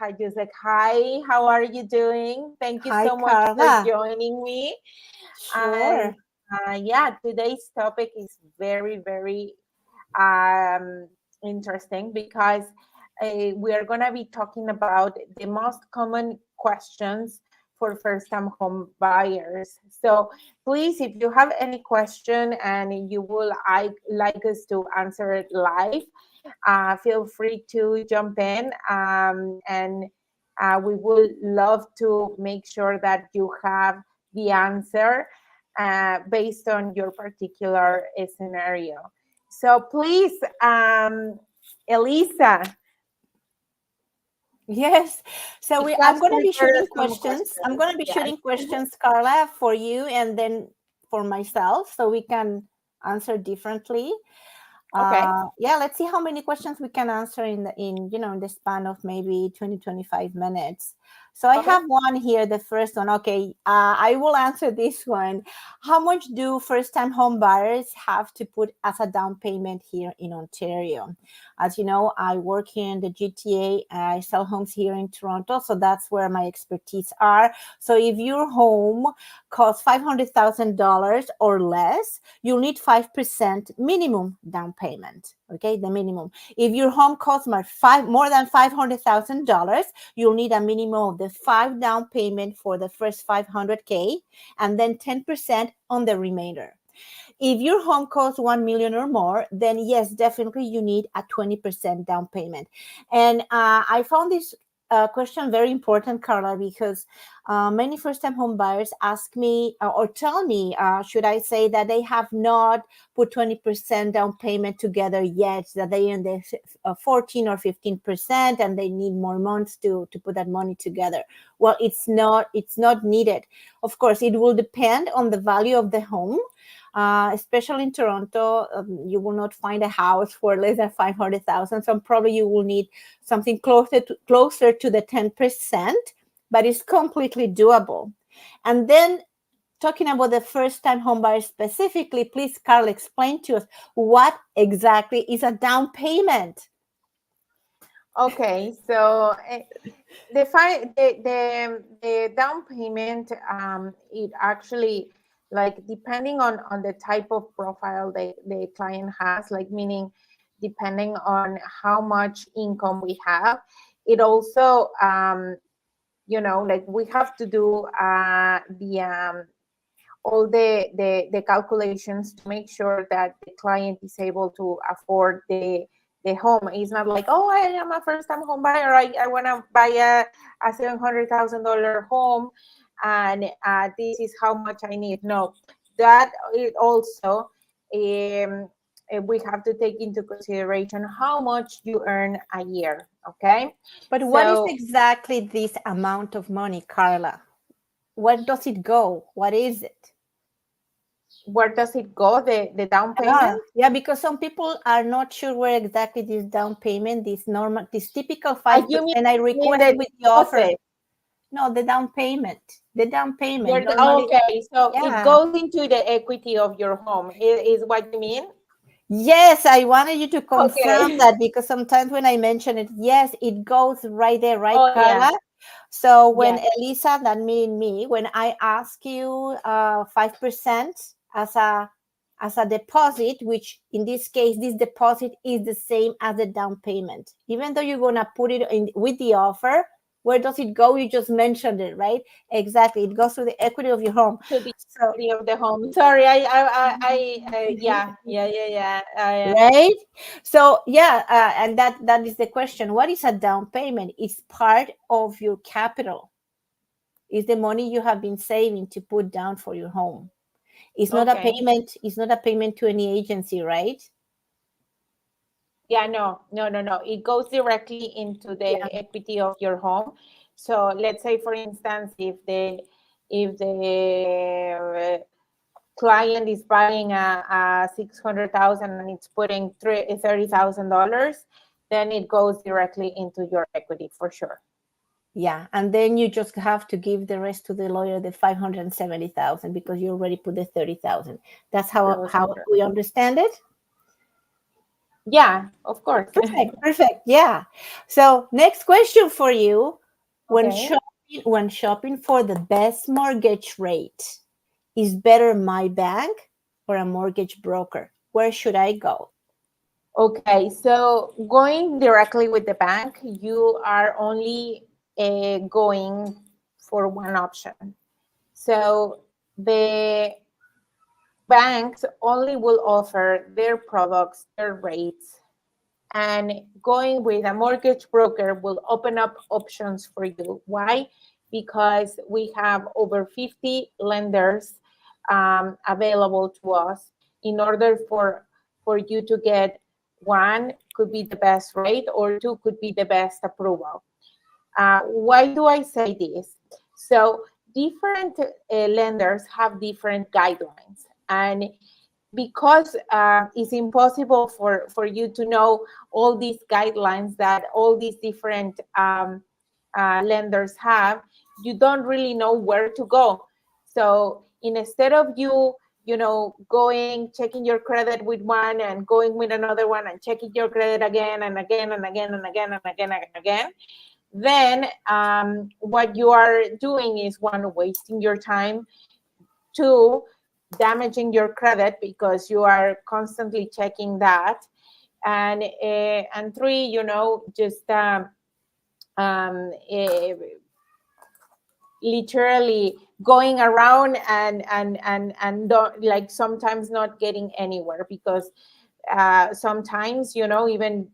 I just like, hi, how are you doing? Thank you Hi, so much for Carla. joining me. And Sure. yeah, today's topic is very, very um, interesting because we are going to be talking about the most common questions for first-time home buyers. So please, if you have any question and you will like us to answer it live, feel free to jump in, and we would love to make sure that you have the answer based on your particular scenario. So please, Elisa, Yes. So we I'm have going to be prepared shooting some questions. I'm questions. going to be Yes. shooting questions, Carla, for you and then for myself, so we can answer differently. Okay. Yeah, let's see how many questions we can answer in the span of maybe 20-25 minutes. So I Okay. have one here, the first one. Okay, I will answer this one. How much do first time home buyers have to put as a down payment here in Ontario? As you know, I work here in the GTA. I sell homes here in Toronto, so that's where my expertise are. So if your home costs $500,000 or less, you'll need 5% minimum down payment. Okay, the minimum. If your home costs more than $500,000, you'll need a minimum of the 5 down payment for the first 500K, and then 10% on the remainder. If your home costs 1 million or more, then yes, definitely you need a 20% down payment. And I found this question very important, Carla, because many first-time home buyers ask me or tell me, should I say, that they have not put 20% down payment together yet, that they in the 14 or 15%, and they need more months to put that money together. Well, it's not needed. Of course, it will depend on the value of the home. Especially in Toronto, you will not find a house for less than 500,000. So probably you will need something closer to the 10%, but it's completely doable. And then talking about the first-time homebuyer specifically, please, Carl, explain to us what exactly is a down payment. Okay. So the down payment, it actually, like, depending on the type of profile the client has, like, meaning depending on how much income we have, it also, like, we have to do the all the calculations to make sure that the client is able to afford the home. It's not like, oh, I am a first time home buyer, I want to buy a $700,000 home, and this is how much I need. No, that it also, we have to take into consideration how much you earn a year. Okay. But what is So exactly this amount of money, Carla? Where does it go? What is it? where does it go, the down payment? Yeah, because some people are not sure where exactly this down payment, this typical 5%, You I mean request the with the offer. deposit? No, the down payment. The down payment normally. Okay, so it Yeah. goes into the equity of your home, is what you mean? Yes, I wanted you to confirm Okay. that because sometimes when I mention it, yes, it goes right there, right, Oh yeah, Carla? So when yes. Elisa, that mean me, when I ask you 5% as a deposit, which in this case, this deposit is the same as the down payment. Even though you're gonna put it in with the offer, where does it go? You just mentioned it, right? Exactly. It goes to the equity of your home. To the So equity of the home. Sorry, yeah. right, so yeah, and that is the question. What is a down payment? It's part of your capital. Is the money you have been saving to put down for your home. It's not a Okay. payment. It's not a payment to any agency, right? Yeah, no. It goes directly into Yeah. the equity of your home. So let's say, for instance, if the client is buying a 600,000 and it's putting $30,000, then it goes directly into your equity for sure. Yeah, and then you just have to give the rest to the lawyer, the 570,000, because you already put the 30,000. That's how we understand it. Yeah, of course. Perfect, perfect. Yeah. So next question for you. Okay. When shopping for the best mortgage rate, is better my bank or a mortgage broker? Where should I go? Okay, so going directly with the bank, you are only going for one option. So the banks only will offer their products, their rates, and going with a mortgage broker will open up options for you. Why? Because we have over 50 lenders available to us in order for you to get one could be the best rate or two could be the best approval. Why do I say this? So different lenders have different guidelines, and because it's impossible for you to know all these guidelines that all these different lenders have, you don't really know where to go. So instead of going checking your credit with one and going with another one and checking your credit again and again and again and again and again and again, then what you are doing is, one, wasting your time, two, damaging your credit because you are constantly checking that, and three, just uh, literally going around and don't, like, sometimes not getting anywhere because sometimes, even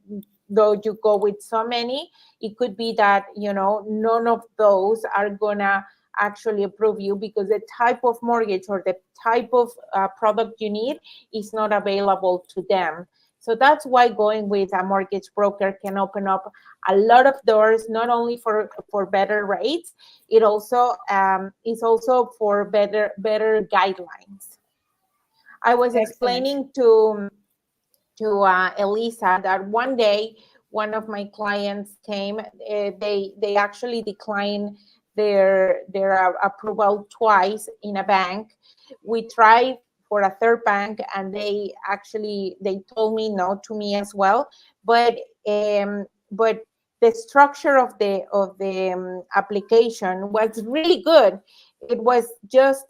though you go with so many, it could be that, none of those are gonna actually approve you because the type of mortgage or the type of product you need is not available to them. So that's why going with a mortgage broker can open up a lot of doors, not only for better rates, it also is also for better guidelines. I was Excellent. explaining to Elisa that one day one of my clients came. They actually declined their approval twice in a bank. We tried for a third bank, and they told me no to me as well. But the structure of the application was really good. It was just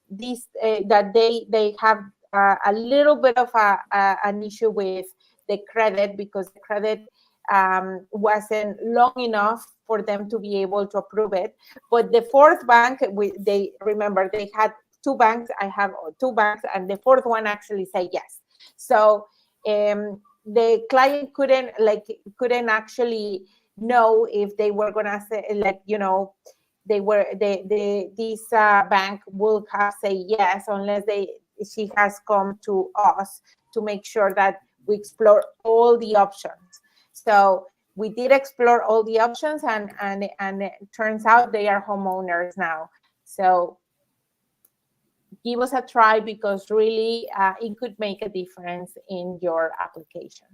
this that they have a little bit of an issue with the credit because the credit wasn't long enough for them to be able to approve it. But the fourth bank, they remember they had two banks. I have two banks, and the fourth one actually said yes. So the client couldn't actually know if they were gonna say, like, they were this bank will have say yes unless she has come to us to make sure that we explore all the options. So we did explore all the options, and it turns out they are homeowners now. So give us a try because really it could make a difference in your application.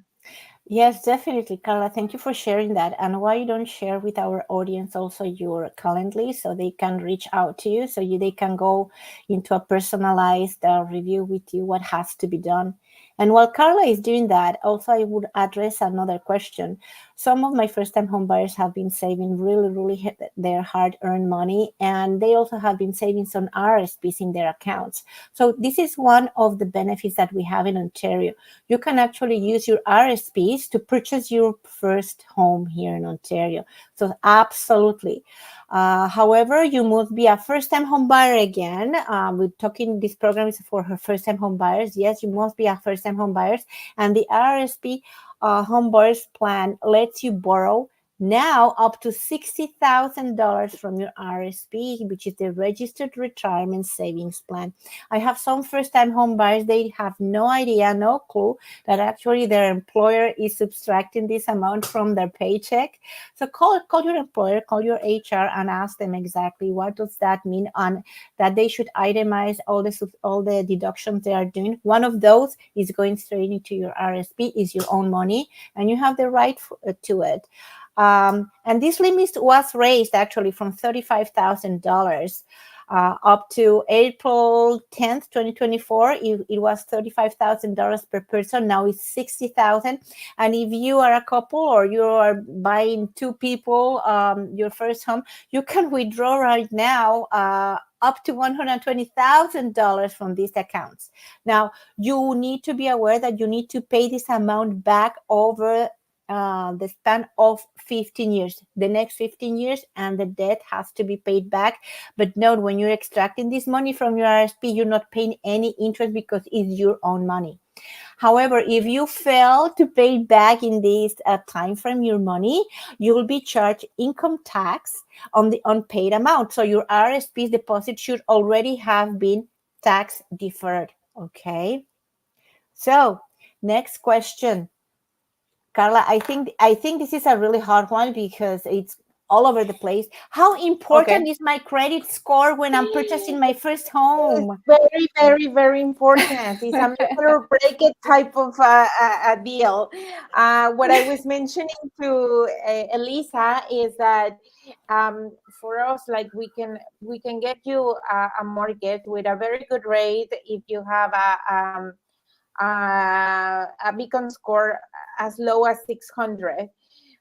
Yes, definitely, Carla. Thank you for sharing that. And why you don't share with our audience also your Calendly so they can reach out to you, so they can go into a personalized review with you what has to be done. And while Carla is doing that, also I would address another question. Some of my first-time home buyers have been saving really their hard-earned money, and they also have been saving some RSPs in their accounts. So this is one of the benefits that we have in Ontario. You can actually use your RSPs to purchase your first home here in Ontario. So absolutely. However, you must be a first-time home buyer again. We're talking, this program is for her first-time home buyers. Yes, you must be a first-time home buyers. And the RSP home buyers plan lets you borrow now up to $60,000 from your RSP, which is the Registered Retirement Savings Plan. I have some first-time home buyers, they have no idea, no clue that actually their employer is subtracting this amount from their paycheck. So call your employer, call your HR, and ask them exactly what does that mean, and that they should itemize all the deductions they are doing. One of those is going straight into your RSP, is your own money, and you have the right to it. And this limit was raised actually from $35,000 Up to April 10th, 2024, it was $35,000 per person. Now it's 60,000. And if you are a couple or you are buying two people your first home, you can withdraw right now up to $120,000 from these accounts. Now, you need to be aware that you need to pay this amount back over the span of 15 years, the next 15 years, and the debt has to be paid back. But note, when you're extracting this money from your RSP, you're not paying any interest because it's your own money. However, if you fail to pay back in this time frame your money, you will be charged income tax on the unpaid amount. So your RSP deposit should already have been tax deferred. Okay. So next question. Carla, I think this is a really hard one because it's all over the place. How Okay. important is my credit score when I'm purchasing my first It's home? very, very, very important. It's a make it or break it type of a deal. What I was mentioning to Elisa is that for us, like we can get you a mortgage with a very good rate if you have a beacon score as low as 600.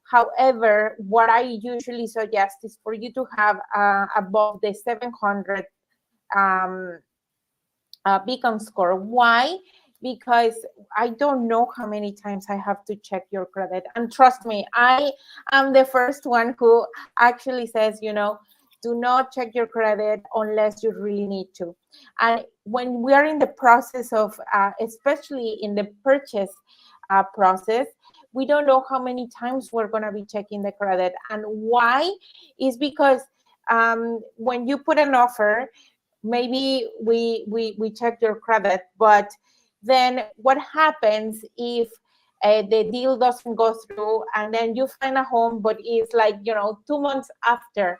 However, what I usually suggest is for you to have above the 700 um, beacon score. Why? Because I don't know how many times I have to check your credit. And trust me, I am the first one who actually says, do not check your credit unless you really need to. And when we are in the process of, especially in the purchase process, we don't know how many times we're going to be checking the credit. And why? Is because when you put an offer, maybe we check your credit, but then what happens if the deal doesn't go through and then you find a home but it's like 2 months after?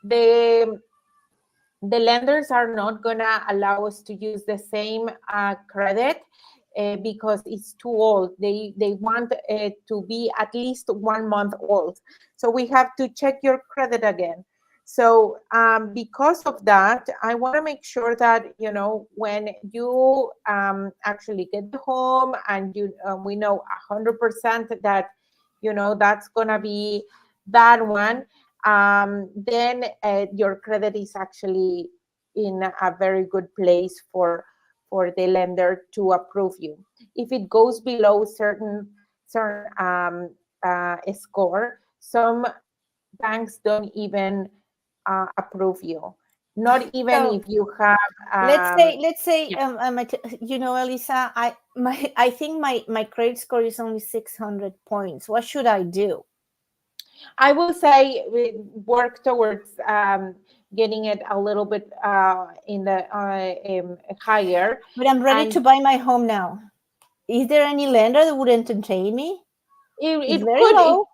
The the lenders are not gonna allow us to use the same credit because it's too old. They want it to be at least 1 month old. So we have to check your credit again. So because of that, I want to make sure that when you actually get the home and we know 100% that that's gonna be that one, then your credit is actually in a very good place for the lender to approve you. If it goes below certain score, some banks don't even approve you. Not even So if you have let's say yeah. Elisa, I think my credit score is only 600 points. What should I do? I will say we work towards getting it a little bit in the higher, But I'm ready and to buy my home now. Is there any lender that would entertain me? It's it very could low.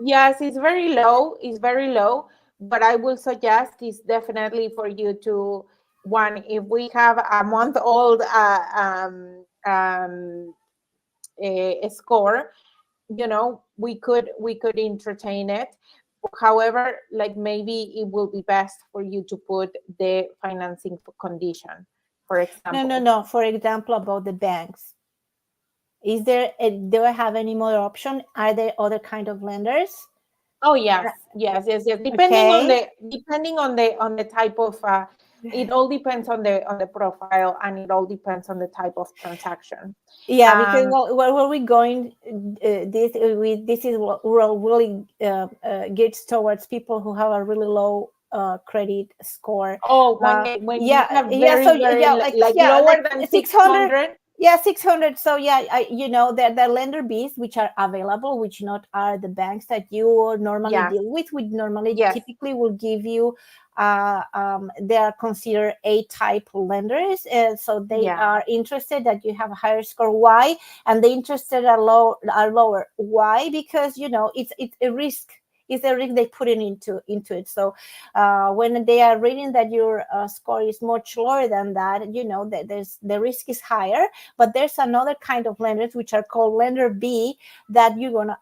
yes, it's very low. It's very low. What I will suggest is definitely for you to one, if we have a month old score, we could entertain it. However, like maybe it will be best for you to put the financing condition, for No, no, example. no. For example, about the banks, do I have any more option? Are there other kind of lenders? Oh yes, yes, yes, yes. Depending on Okay. the type of it all depends on the profile, and it all depends on the type of transaction. Yeah, because Um, where were we going? This is what we're really geared towards people who have a really low credit score. oh, when you Yeah, have yeah. So very very like like lower than 600. 600. Yeah, 600. So yeah, the lender Bs which are available, which not are the banks that you normally Yes, deal with. We normally yes, typically will give you they are considered A type lenders, so they yeah, are interested that you have a higher score. Why? And the interested are lower. Why? Because it's a risk. is the risk they put into it. So when they are reading that your score is much lower than that, that the risk is higher. But there's another kind of lenders which are called lender B, that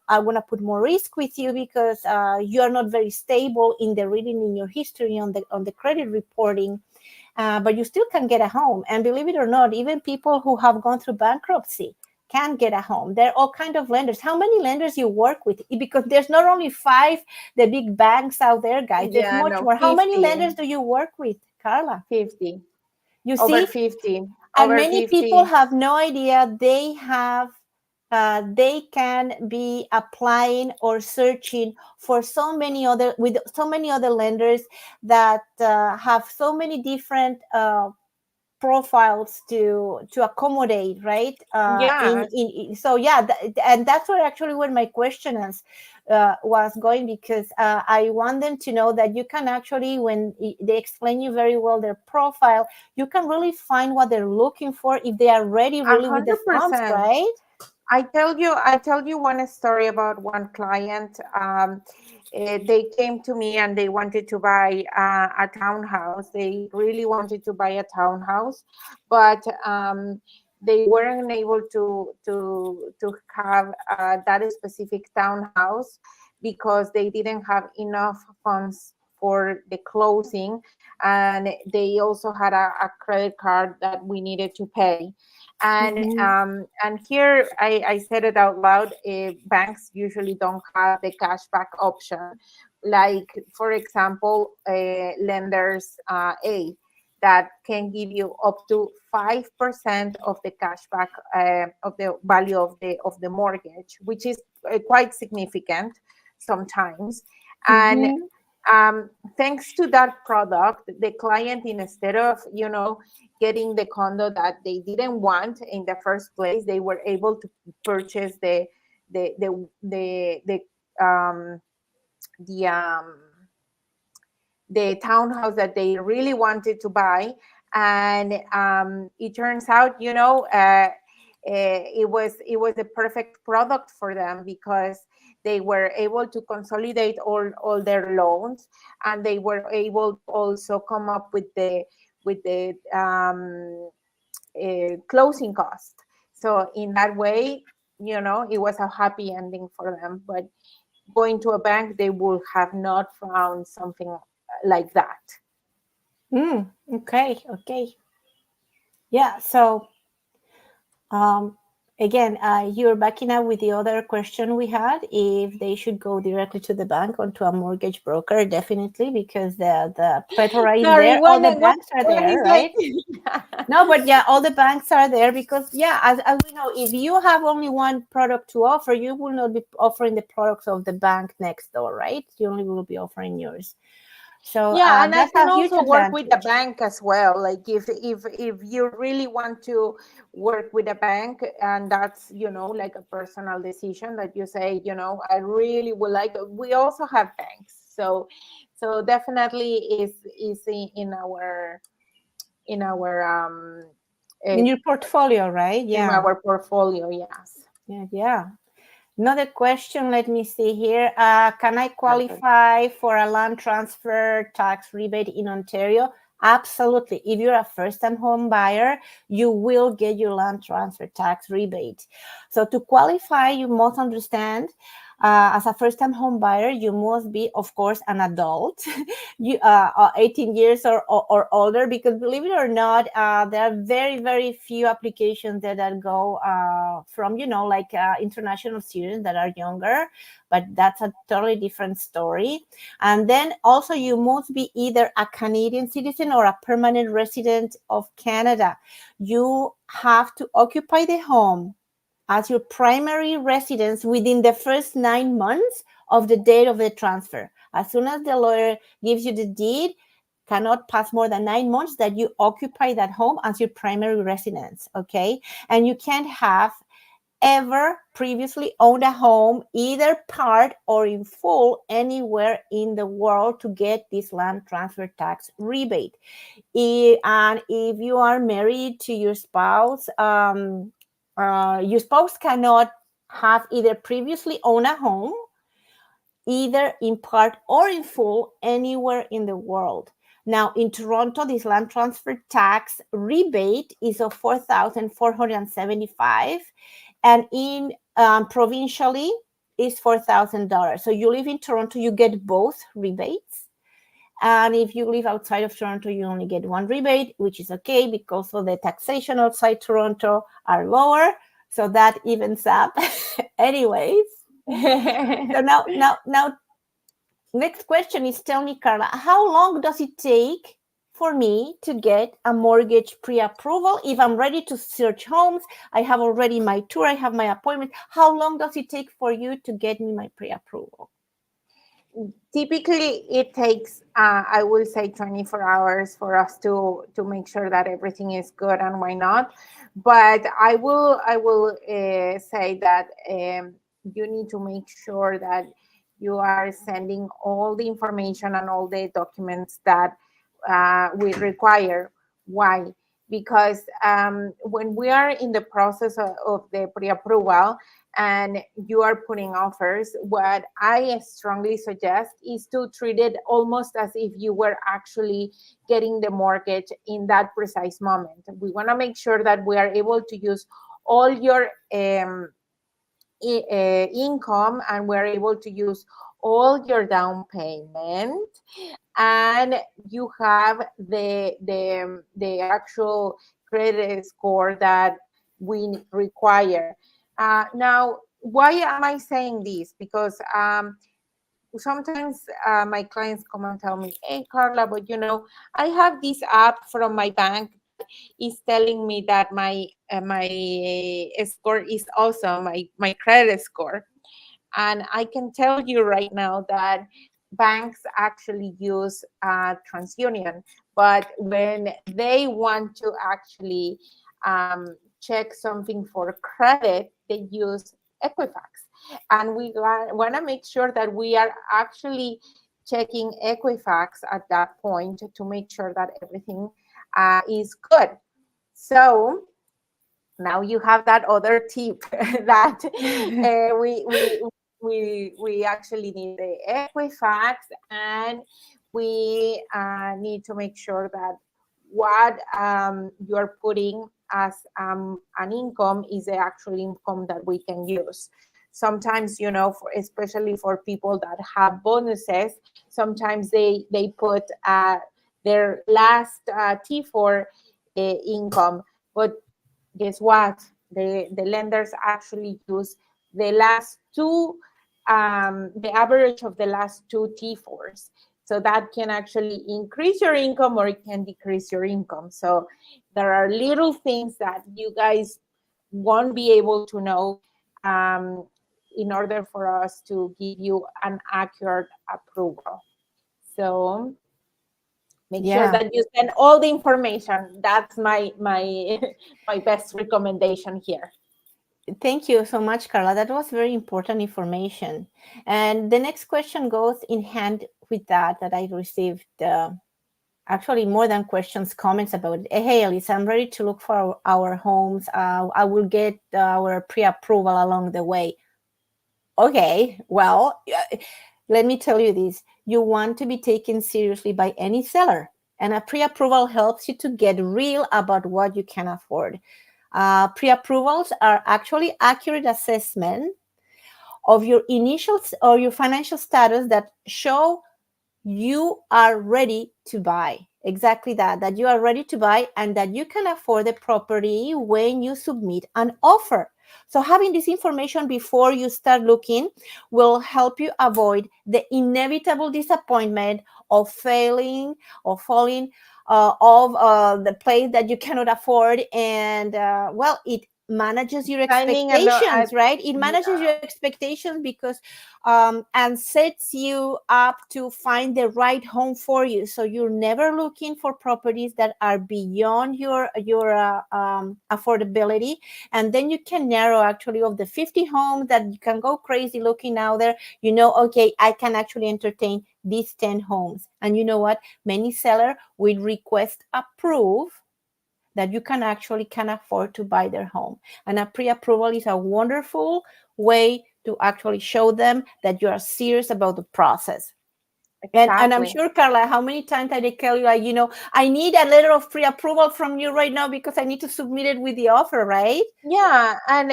I want to put more risk with you because you are not very stable in the reading in your history on the credit reporting. But you still can get a home. And believe it or not, even people who have gone through bankruptcy can get a home. There are all kinds of lenders. How many lenders you work with? Because there's not only 5, the big banks out there, guys. There's Yeah, much no, more. How many 50. lenders do you work with, Carla? 50. You Over see? 50. And Over many people 50. have no idea they can be applying or searching for with so many other lenders that have so many different profiles to accommodate, right? Yeah. So yeah, and that's where my question was going, because I want them to know that you can actually, when they explain you very well their profile, you can really find what they're looking for if they are ready A really with the hundred funds, percent. right? I tell you one story about one client. They came to me and they wanted to buy a townhouse. They really wanted to buy a townhouse, but they weren't able to have that specific townhouse because they didn't have enough funds for the closing, and they also had a credit card that we needed to pay. Mm-hmm. And here I said it out loud. Banks usually don't have the cashback option, like for example, lenders A, that can give you up to 5% of the cashback of the value of the mortgage, which is quite significant sometimes. And Mm-hmm. thanks to that product, the client, instead of getting the condo that they didn't want in the first place, they were able to purchase the the the the um, the um, the townhouse that they really wanted to buy. And it turns out, it was a perfect product for them, because they were able to consolidate all their loans, and they were able to also come up with the closing cost. So in that way, it was a happy ending for them. But going to a bank, they would have not found something like that. Okay. Yeah. So Um, again, you're backing up with the other question we had, if they should go directly to the bank or to a mortgage broker. Definitely, because the plethora is Sorry, there. All the when banks are when there, is like right? No, but yeah, all the banks are there because, yeah, as we know, if you have only one product to offer, you will not be offering the products of the bank next door, right? You only will be offering yours. So Yeah, and I that's can a huge also work with the advantage. bank as well. Like if you really want to work with a bank, and that's like a personal decision that you say, I really would like. We also have banks, so definitely is in our eh, In your portfolio, right? in Yeah. our portfolio. Yes. Yeah. Another question, let me see here. Can I Perfect. qualify for a land transfer tax rebate in Ontario? Absolutely. If you're a first-time home buyer, you will get your land transfer tax rebate. So to qualify, you must understand, as a first-time home buyer, you must be, of course, an adult, you 18 years or older, because believe it or not, there are very, very few applications that go from, like international students that are younger, but that's a totally different story. And then also you must be either a Canadian citizen or a permanent resident of Canada. You have to occupy the home as your primary residence within the first 9 months of the date of the transfer. As soon as the lawyer gives you the deed, cannot pass more than 9 months that you occupy that home as your primary residence, okay? And you can't have ever previously owned a home, either part or in full, anywhere in the world to get this land transfer tax rebate. And if you are married to your spouse cannot have either previously owned a home, either in part or in full anywhere in the world. Now, in Toronto, this land transfer tax rebate is of $4,475, and in provincially is $4,000. So you live in Toronto, you get both rebates. And if you live outside of Toronto, you only get one rebate, which is okay because of the taxation outside Toronto are lower. So that evens up. Anyways. So now, next question is, tell me, Carla, how long does it take for me to get a mortgage pre-approval? If I'm ready to search homes, I have already my tour, I have my appointment. How long does it take for you to get me my pre-approval? Typically, it takes, I will say, 24 hours for us to make sure that everything is good, and why not? But I will say that you need to make sure that you are sending all the information and all the documents that we require. Why? Because when we are in the process of the pre-approval, and you are putting offers, what I strongly suggest is to treat it almost as if you were actually getting the mortgage in that precise moment. We want to make sure that we are able to use all your income, and we're able to use all your down payment, and you have the actual credit score that we require. Now, why am I saying this? Because sometimes my clients come and tell me, "Hey, Carla, but I have this app from my bank that is telling me that my score is awesome, my credit score." And I can tell you right now that banks actually use TransUnion, but when they want to actually check something for credit, they use Equifax. And we want to make sure that we are actually checking Equifax at that point to make sure that everything is good. So now you have that other tip that we actually need the Equifax, and we need to make sure that what you're putting as an income is the actual income that we can use. Sometimes, especially for people that have bonuses, sometimes they put their last T4 income, but guess what? The lenders actually use the last two, the average of the last two T4s. So that can actually increase your income, or it can decrease your income. So there are little things that you guys won't be able to know in order for us to give you an accurate approval. So make sure that you send all the information. That's my my best recommendation here. Thank you so much, Carla. That was very important information. And the next question goes in hand with that I received actually more than questions, comments about it. Hey, Elise, I'm ready to look for our homes. I will get our pre-approval along the way. Okay, well, let me tell you this. You want to be taken seriously by any seller, and a pre-approval helps you to get real about what you can afford. Pre-approvals are actually accurate assessment of your initial or your financial status that show you are ready to buy. Exactly that you are ready to buy and that you can afford the property when you submit an offer. So having this information before you start looking will help you avoid the inevitable disappointment of failing or falling of the place that you cannot afford. And well, it manages your expectations, right? It manages your expectations because and sets you up to find the right home for you. So you're never looking for properties that are beyond your affordability, and then you can narrow actually of the 50 homes that you can go crazy looking out there. Okay, I can actually entertain these 10 homes, and you know what? Many sellers will request a proof that you can afford to buy their home, and a pre-approval is a wonderful way to actually show them that you are serious about the process. And I'm Exactly. sure, Carla, how many times did I tell you, like, I need a letter of pre-approval from you right now because I need to submit it with the offer, right? Yeah, and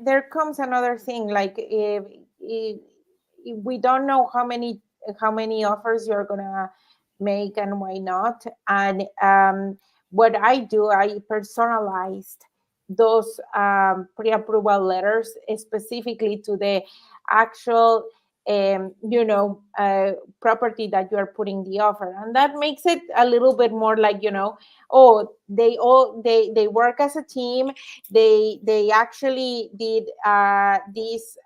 there comes another thing, like if we don't know how many offers you're gonna make and why not. And what I do, I personalized those pre-approval letters specifically to the actual property that you are putting the offer, and that makes it a little bit more like, oh, they work as a team. They actually did this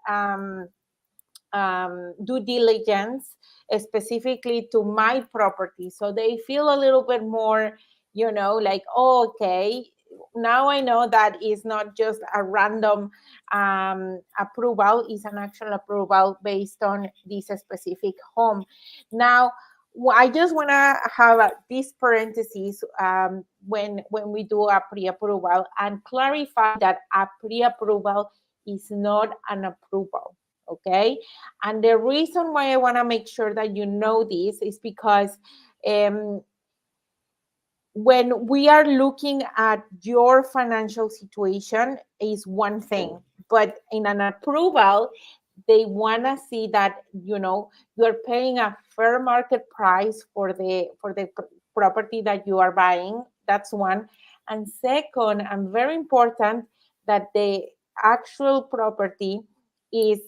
due diligence specifically to my property, so they feel a little bit more, like, oh, okay, now I know that it's not just a random approval, it's an actual approval based on this specific home. Now, I just want to have this parenthesis, when we do a pre-approval, and clarify that a pre-approval is not an approval. Okay. And the reason why I want to make sure that you know this is because um, when we are looking at your financial situation is one thing, but in an approval, they want to see that, you're paying a fair market price for the property that you are buying. That's one. And second, and very important, that the actual property is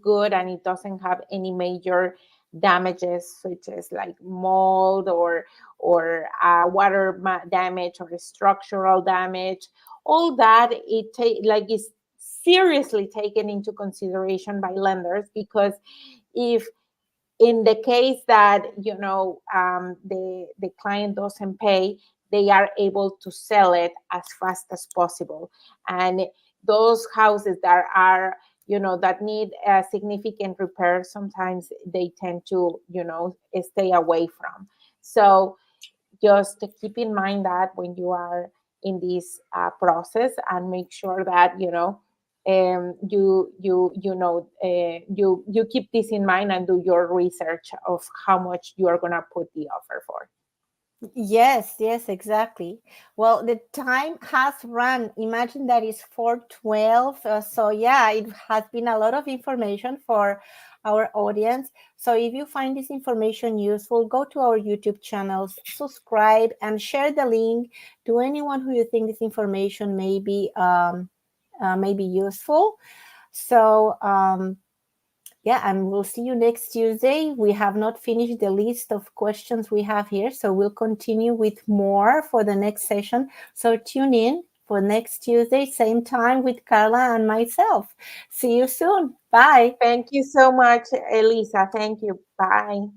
good and it doesn't have any major damages, such as like mold or water damage or structural damage. All that is seriously taken into consideration by lenders, because if in the case that the client doesn't pay, they are able to sell it as fast as possible. And those houses that are, that need a significant repair, sometimes they tend to, stay away from. So just to keep in mind that when you are in this process, and make sure that you keep this in mind and do your research of how much you are going to put the offer for. Yes, yes, exactly. Well, the time has run. Imagine that it's 4:12. So yeah, it has been a lot of information for our audience. So if you find this information useful, go to our YouTube channels, subscribe, and share the link to anyone who you think this information may be useful. So yeah, and we'll see you next Tuesday. We have not finished the list of questions we have here, so we'll continue with more for the next session. So tune in for next Tuesday, same time, with Carla and myself. See you soon. Bye. Thank you so much, Elisa. Thank you. Bye.